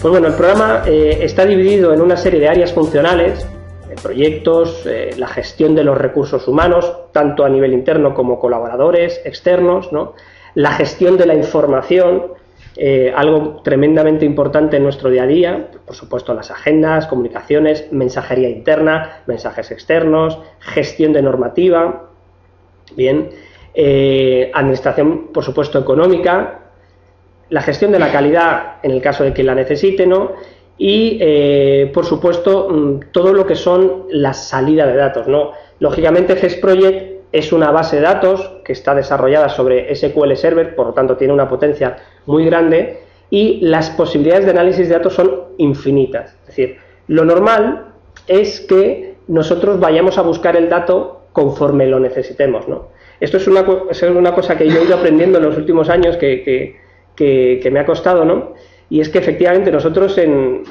Pues bueno, el programa está dividido en una serie de áreas funcionales, proyectos, la gestión de los recursos humanos, tanto a nivel interno como colaboradores externos, ¿no? La gestión de la información, algo tremendamente importante en nuestro día a día, por supuesto las agendas, comunicaciones, mensajería interna, mensajes externos, gestión de normativa, bien, administración, por supuesto, económica, la gestión de la calidad en el caso de que la necesite, ¿no? Y, por supuesto, todo lo que son la salida de datos, ¿no? Lógicamente, GESproject es una base de datos que está desarrollada sobre SQL Server, por lo tanto, tiene una potencia muy grande y las posibilidades de análisis de datos son infinitas. Es decir, lo normal es que nosotros vayamos a buscar el dato conforme lo necesitemos, ¿no? Esto es una cosa que yo he ido aprendiendo en los últimos años que me ha costado, ¿no? Y es que efectivamente nosotros en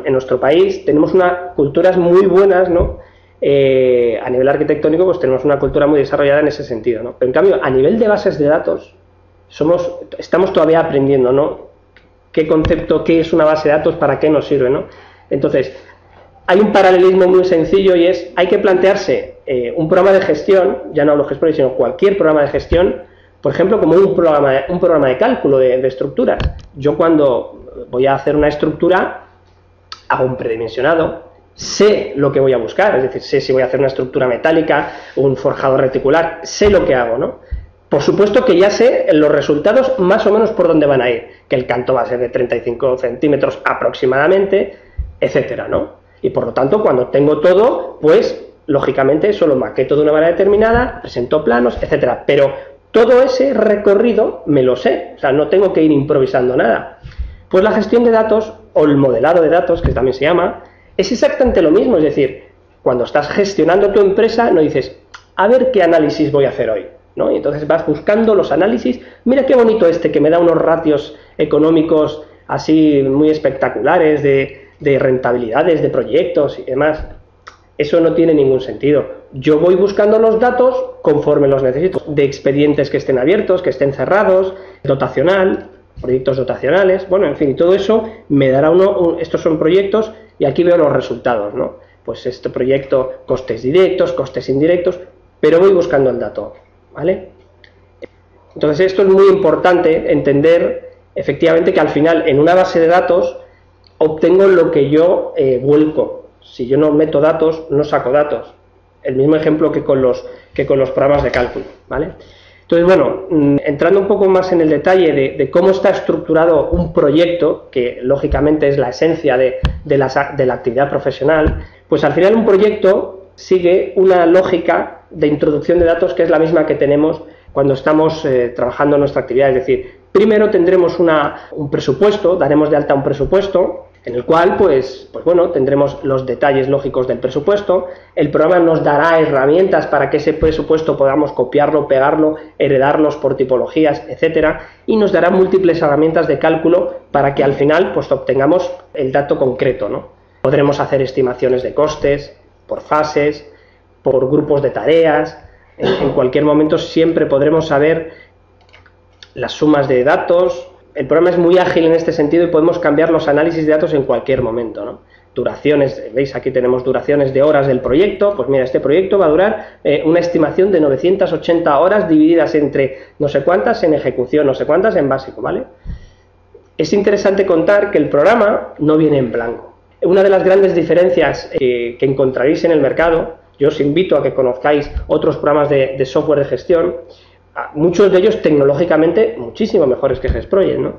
nuestro país tenemos unas culturas muy buenas, ¿no? A nivel arquitectónico pues tenemos una cultura muy desarrollada en ese sentido, ¿no? Pero en cambio a nivel de bases de datos estamos todavía aprendiendo, ¿no? ¿Qué concepto, qué es una base de datos, para qué nos sirve, ¿no? Entonces, hay un paralelismo muy sencillo y es, hay que plantearse un programa de gestión, ya no hablo de GESproject, sino cualquier programa de gestión, por ejemplo, como un programa de cálculo de estructuras. Yo cuando voy a hacer una estructura, hago un predimensionado, sé lo que voy a buscar, es decir, sé si voy a hacer una estructura metálica, un forjado reticular, sé lo que hago, ¿no? Por supuesto que ya sé los resultados más o menos por dónde van a ir, que el canto va a ser de 35 centímetros aproximadamente, etcétera, ¿no? Y por lo tanto, cuando tengo todo, pues, lógicamente, eso lo maqueto de una manera determinada, presento planos, etcétera, pero todo ese recorrido me lo sé, o sea, no tengo que ir improvisando nada. Pues la gestión de datos, o el modelado de datos, que también se llama, es exactamente lo mismo, es decir, cuando estás gestionando tu empresa, no dices, a ver qué análisis voy a hacer hoy, ¿no? Y entonces vas buscando los análisis, mira qué bonito este, que me da unos ratios económicos así muy espectaculares, de rentabilidades, de proyectos y demás. Eso no tiene ningún sentido. Yo voy buscando los datos conforme los necesito, de expedientes que estén abiertos, que estén cerrados, dotacional, proyectos dotacionales, bueno, en fin, y todo eso me dará estos son proyectos y aquí veo los resultados, ¿no? Pues este proyecto, costes directos, costes indirectos, pero voy buscando el dato, ¿vale? Entonces esto es muy importante entender efectivamente que al final en una base de datos obtengo lo que yo vuelco. Si yo no meto datos, no saco datos. El mismo ejemplo que con los programas de cálculo, ¿vale? Entonces, bueno, entrando un poco más en el detalle de cómo está estructurado un proyecto, que lógicamente es la esencia de la actividad profesional, pues al final un proyecto sigue una lógica de introducción de datos que es la misma que tenemos cuando estamos trabajando en nuestra actividad. Es decir, primero tendremos un presupuesto, daremos de alta un presupuesto, en el cual, pues bueno, tendremos los detalles lógicos del presupuesto, el programa nos dará herramientas para que ese presupuesto podamos copiarlo, pegarlo, heredarlos por tipologías, etcétera, y nos dará múltiples herramientas de cálculo para que al final, pues obtengamos el dato concreto, ¿no? Podremos hacer estimaciones de costes, por fases, por grupos de tareas, en cualquier momento siempre podremos saber las sumas de datos. El programa es muy ágil en este sentido y podemos cambiar los análisis de datos en cualquier momento, ¿no? Duraciones, veis aquí tenemos duraciones de horas del proyecto, pues mira, este proyecto va a durar una estimación de 980 horas divididas entre no sé cuántas en ejecución, no sé cuántas en básico, ¿vale? Es interesante contar que el programa no viene en blanco. Una de las grandes diferencias que encontraréis en el mercado, yo os invito a que conozcáis otros programas de software de gestión, muchos de ellos tecnológicamente muchísimo mejores que GESproject, ¿no?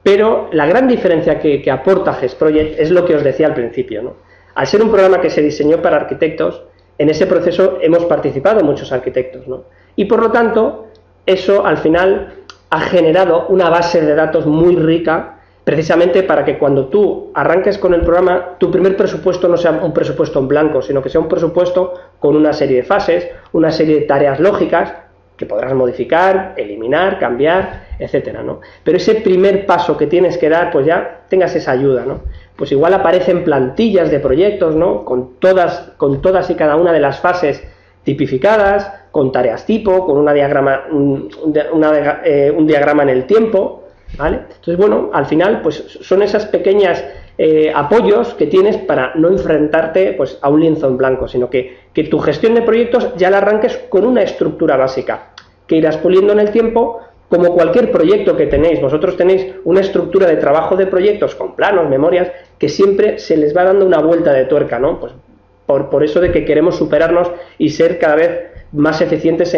Pero la gran diferencia que aporta GESproject es lo que os decía al principio, ¿no? Al ser un programa que se diseñó para arquitectos, en ese proceso hemos participado muchos arquitectos, ¿no? Y por lo tanto, eso al final ha generado una base de datos muy rica, precisamente para que cuando tú arranques con el programa, tu primer presupuesto no sea un presupuesto en blanco, sino que sea un presupuesto con una serie de fases, una serie de tareas lógicas, que podrás modificar, eliminar, cambiar, etcétera, ¿no? Pero ese primer paso que tienes que dar, pues ya tengas esa ayuda, ¿no? Pues igual aparecen plantillas de proyectos, ¿no? Con todas y cada una de las fases tipificadas, con tareas tipo, con un diagrama en el tiempo, ¿vale? Entonces, bueno, al final, pues son esas pequeñas apoyos que tienes para no enfrentarte pues, a un lienzo en blanco, sino que tu gestión de proyectos ya la arranques con una estructura básica, que irás puliendo en el tiempo, como cualquier proyecto que tenéis. Vosotros tenéis una estructura de trabajo de proyectos con planos, memorias, que siempre se les va dando una vuelta de tuerca, ¿no? Pues por eso de que queremos superarnos y ser cada vez más eficientes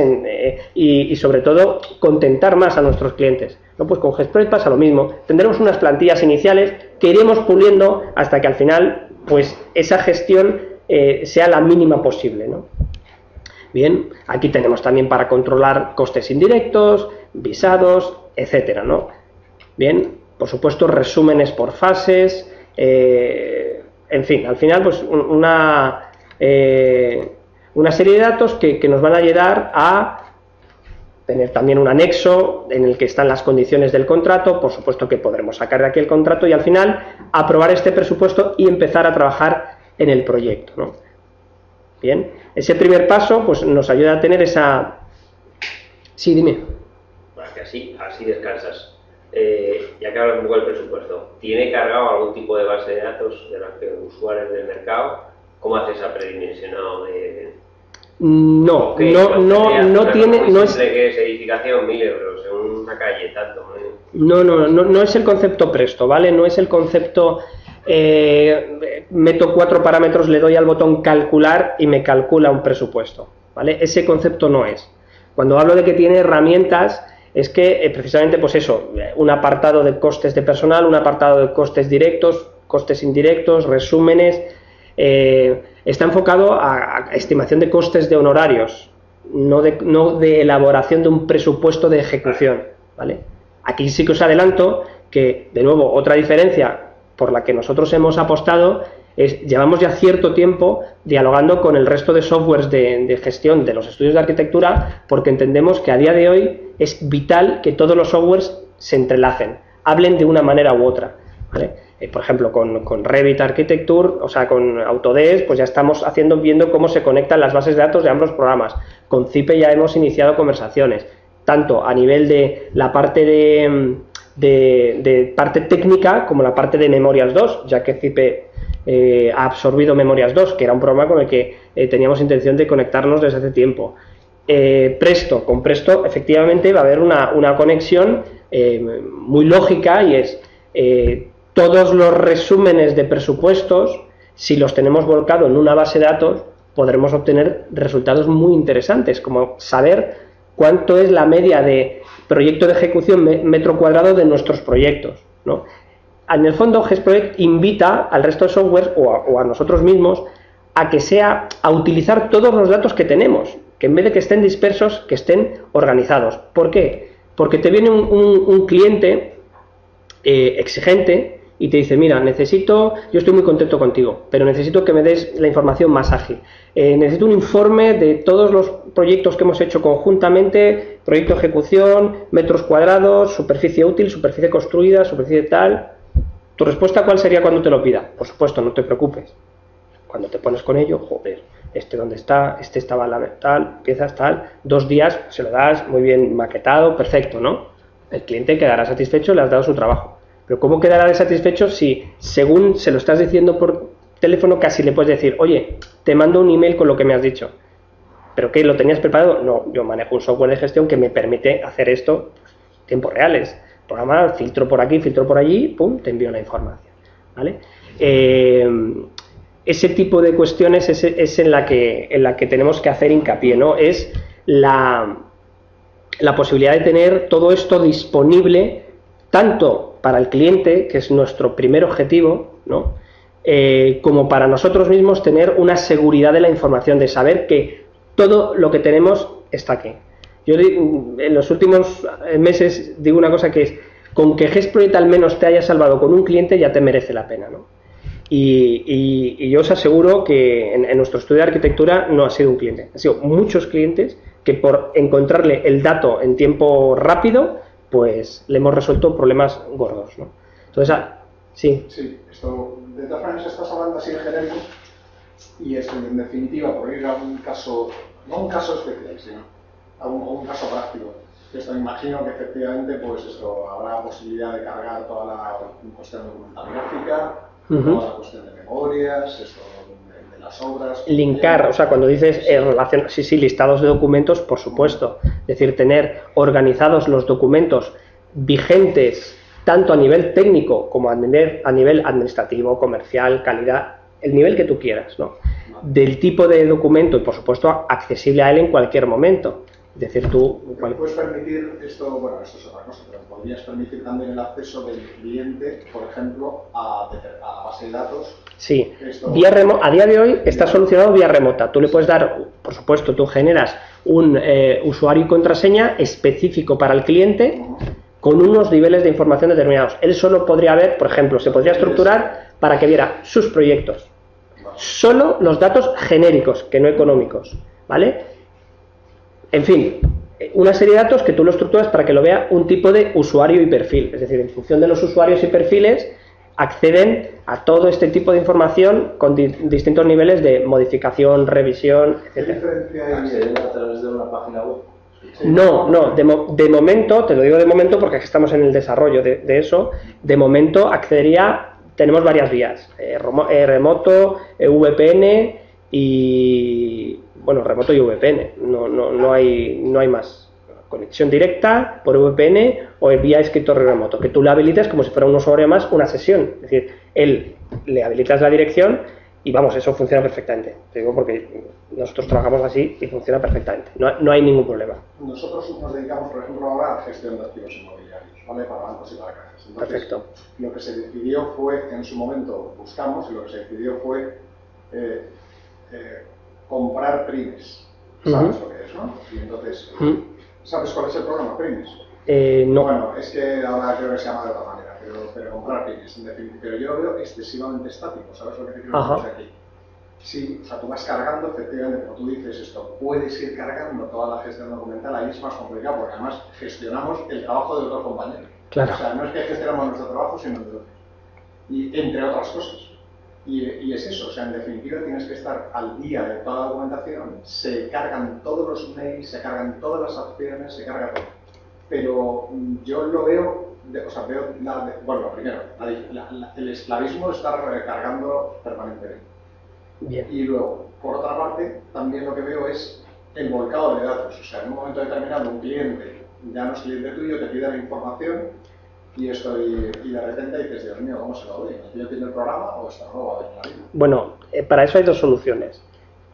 y sobre todo contentar más a nuestros clientes, ¿no? Pues con GESproject pasa lo mismo, tendremos unas plantillas iniciales que iremos puliendo hasta que al final pues esa gestión sea la mínima posible, ¿no? Bien, aquí tenemos también para controlar costes indirectos, visados, etcétera, ¿no? Bien, por supuesto resúmenes por fases, en fin, al final pues una serie de datos que nos van a ayudar a tener también un anexo en el que están las condiciones del contrato, por supuesto que podremos sacar de aquí el contrato y al final aprobar este presupuesto y empezar a trabajar en el proyecto, ¿no? Bien, ese primer paso pues nos ayuda a tener esa... Sí, dime. Bueno, que así descansas. Ya que hablas un poco del presupuesto, ¿tiene cargado algún tipo de base de datos de los usuarios del mercado? ¿Cómo haces esa predimensionado de...? No tiene... No es que es edificación 1.000 euros en una calle, tanto. No es el concepto Presto, ¿vale? No es el concepto... meto 4 parámetros, le doy al botón calcular y me calcula un presupuesto, ¿vale? Ese concepto no es. Cuando hablo de que tiene herramientas, es que precisamente pues eso, un apartado de costes de personal, un apartado de costes directos, costes indirectos, resúmenes, está enfocado a estimación de costes de honorarios, no de elaboración de un presupuesto de ejecución, ¿vale? Aquí sí que os adelanto que, de nuevo, otra diferencia por la que nosotros hemos apostado es, llevamos ya cierto tiempo dialogando con el resto de softwares de gestión de los estudios de arquitectura, porque entendemos que a día de hoy es vital que todos los softwares se entrelacen, hablen de una manera u otra, ¿vale? Por ejemplo, con Revit Architecture, o sea, con Autodesk, pues ya estamos viendo cómo se conectan las bases de datos de ambos programas. Con Cipe ya hemos iniciado conversaciones, tanto a nivel de la parte de parte técnica como la parte de Memorias 2, ya que Cipe ha absorbido Memorias 2, que era un programa con el que teníamos intención de conectarnos desde hace tiempo. Presto, con Presto efectivamente va a haber una conexión muy lógica, y es todos los resúmenes de presupuestos, si los tenemos volcados en una base de datos, podremos obtener resultados muy interesantes, como saber cuánto es la media de proyecto de ejecución metro cuadrado de nuestros proyectos, ¿no? En el fondo, GESproject invita al resto de software o a nosotros mismos a utilizar todos los datos que tenemos, que en vez de que estén dispersos, que estén organizados. ¿Por qué? Porque te viene un cliente exigente y te dice, mira, yo estoy muy contento contigo, pero necesito que me des la información más ágil. Necesito un informe de todos los proyectos que hemos hecho conjuntamente, proyecto de ejecución, metros cuadrados, superficie útil, superficie construida, superficie tal. ¿Tu respuesta cuál sería cuando te lo pida? Por supuesto, no te preocupes. Cuando te pones con ello, joder, ¿dónde está? Estaba tal, piezas tal, 2 días, se lo das, muy bien maquetado, perfecto, ¿no? El cliente quedará satisfecho, le has dado su trabajo. Pero ¿cómo quedará satisfecho si, según se lo estás diciendo por teléfono, casi le puedes decir, oye, te mando un email con lo que me has dicho? ¿Pero qué, lo tenías preparado? No, yo manejo un software de gestión que me permite hacer esto en tiempos reales. Programa, filtro por aquí, filtro por allí, pum, te envío la información, ¿vale? Ese tipo de cuestiones es en la que tenemos que hacer hincapié, ¿no? Es la posibilidad de tener todo esto disponible tanto para el cliente, que es nuestro primer objetivo, ¿no? Como para nosotros mismos tener una seguridad de la información, de saber que todo lo que tenemos está aquí. Yo en los últimos meses digo una cosa que es, con que GESproject al menos te haya salvado con un cliente ya te merece la pena, ¿no? Y yo os aseguro que en nuestro estudio de arquitectura no ha sido un cliente, han sido muchos clientes que por encontrarle el dato en tiempo rápido, pues le hemos resuelto problemas gordos, ¿no? Entonces, sí. Sí, esto, de todas maneras estás hablando así en genérico, y es en definitiva, por ir a un caso, no un caso especial, sino a un caso práctico. Esto me imagino que efectivamente pues esto, habrá posibilidad de cargar toda la cuestión documental gráfica, toda la cuestión de memorias, esto de las obras. Linkar, o sea, cuando dices relación, sí, listados de documentos, por supuesto. Es decir, tener organizados los documentos vigentes tanto a nivel técnico como a nivel administrativo, comercial, calidad, el nivel que tú quieras, ¿no? Del tipo de documento y, por supuesto, accesible a él en cualquier momento. Es decir, tú... ¿Puedes permitir esto? Bueno, esto es otra cosa, pero podrías permitir también el acceso del cliente, por ejemplo, a base de datos. Sí, a día de hoy está solucionado vía remota. Tú le puedes dar, por supuesto, tú generas un usuario y contraseña específico para el cliente con unos niveles de información determinados. Él solo podría ver, por ejemplo, se podría estructurar para que viera sus proyectos. Solo los datos genéricos, que no económicos, ¿vale? En fin, una serie de datos que tú lo estructuras para que lo vea un tipo de usuario y perfil. Es decir, en función de los usuarios y perfiles, acceden a todo este tipo de información con distintos niveles de modificación, revisión, etc. ¿Qué diferencia hay ¿Acceden a través de una página web? No, de momento, te lo digo de momento porque estamos en el desarrollo de eso, de momento accedería, tenemos varias vías, remoto, VPN y... Bueno, remoto y VPN, no hay más. Conexión directa por VPN o vía escritorio remoto, que tú le habilites como si fuera un usuario más una sesión. Es decir, él le habilitas la dirección y vamos, eso funciona perfectamente. Te digo porque nosotros trabajamos así y funciona perfectamente. No hay ningún problema. Nosotros nos dedicamos, por ejemplo, ahora a gestión de activos inmobiliarios, ¿vale? Para bancos y para cajas. Entonces, perfecto. Lo que se decidió fue, en su momento buscamos, y lo que se decidió fue comprar Primes. ¿Sabes lo que es, no? Y entonces, ¿sabes cuál es el programa Primes? No. Bueno, es que ahora creo que se llama de otra manera, pero comprar Primes, en definitiva. Pero yo lo veo excesivamente estático, ¿sabes lo que te quiero decir aquí? Sí, o sea, tú vas cargando, efectivamente, como tú dices, esto, puedes ir cargando toda la gestión documental, ahí es más complicado, porque además gestionamos el trabajo de otros compañeros. Claro. O sea, no es que gestionamos nuestro trabajo, sino de otros. Y entre otras cosas. Y es eso, o sea, en definitiva tienes que estar al día de toda la documentación, se cargan todos los mails, se cargan todas las acciones, se carga todo. Pero yo lo veo, bueno, lo primero, el esclavismo de estar cargando permanentemente. Bien. Y luego, por otra parte, también lo que veo es el volcado de datos. O sea, en un momento determinado un cliente ya no es cliente tuyo, te pide la información y de repente dices, Dios mío, ¿cómo se lo doy? ¿Me pido el programa o esto no va a haber la vida? Bueno, para eso hay dos soluciones.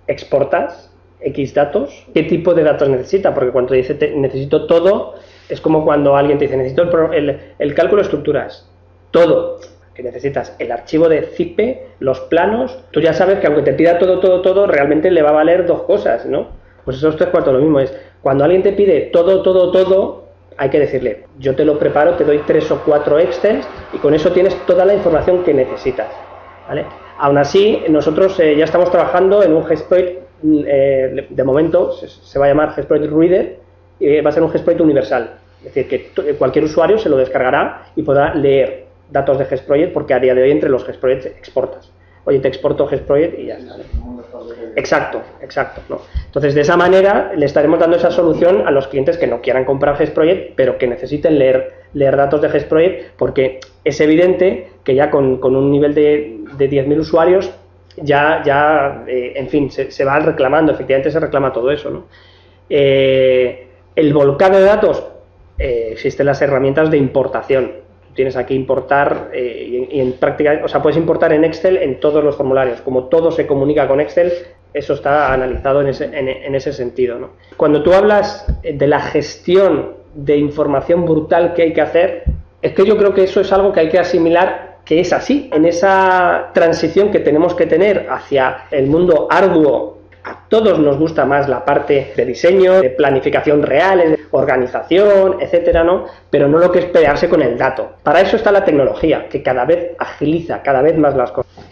Exportas X datos. ¿Qué tipo de datos necesita? Porque cuando dice necesito todo, es como cuando alguien te dice necesito el cálculo de estructuras. Todo. Que necesitas el archivo de ZIP, los planos. Tú ya sabes que aunque te pida todo, realmente le va a valer dos cosas, ¿no? Pues eso es 3/4 lo mismo. Es cuando alguien te pide todo, hay que decirle, yo te lo preparo, te doy 3 o 4 Excels y con eso tienes toda la información que necesitas, ¿vale? Aún así, nosotros ya estamos trabajando en un GESPROIT, de momento se va a llamar GESPROIT Reader y va a ser un GESPROIT universal. Es decir, que cualquier usuario se lo descargará y podrá leer datos de GESPROIT porque a día de hoy entre los GESPROIT exportas. Oye, te exporto GESPROIT y ya está. Exacto, ¿no? Entonces, de esa manera le estaremos dando esa solución a los clientes que no quieran comprar GESPROIT, pero que necesiten leer datos de GESPROIT, porque es evidente que ya con un nivel de 10.000 usuarios en fin, se va reclamando, efectivamente se reclama todo eso, ¿no? El volcado de datos, existen las herramientas de importación. Tienes aquí importar y en práctica, o sea, puedes importar en Excel en todos los formularios. Como todo se comunica con Excel, eso está analizado en ese sentido, ¿no? Cuando tú hablas de la gestión de información brutal que hay que hacer, es que yo creo que eso es algo que hay que asimilar que es así. En esa transición que tenemos que tener hacia el mundo arduo, a todos nos gusta más la parte de diseño, de planificación real, de organización, etcétera, ¿no? Pero no lo que es pelearse con el dato. Para eso está la tecnología, que cada vez agiliza cada vez más las cosas.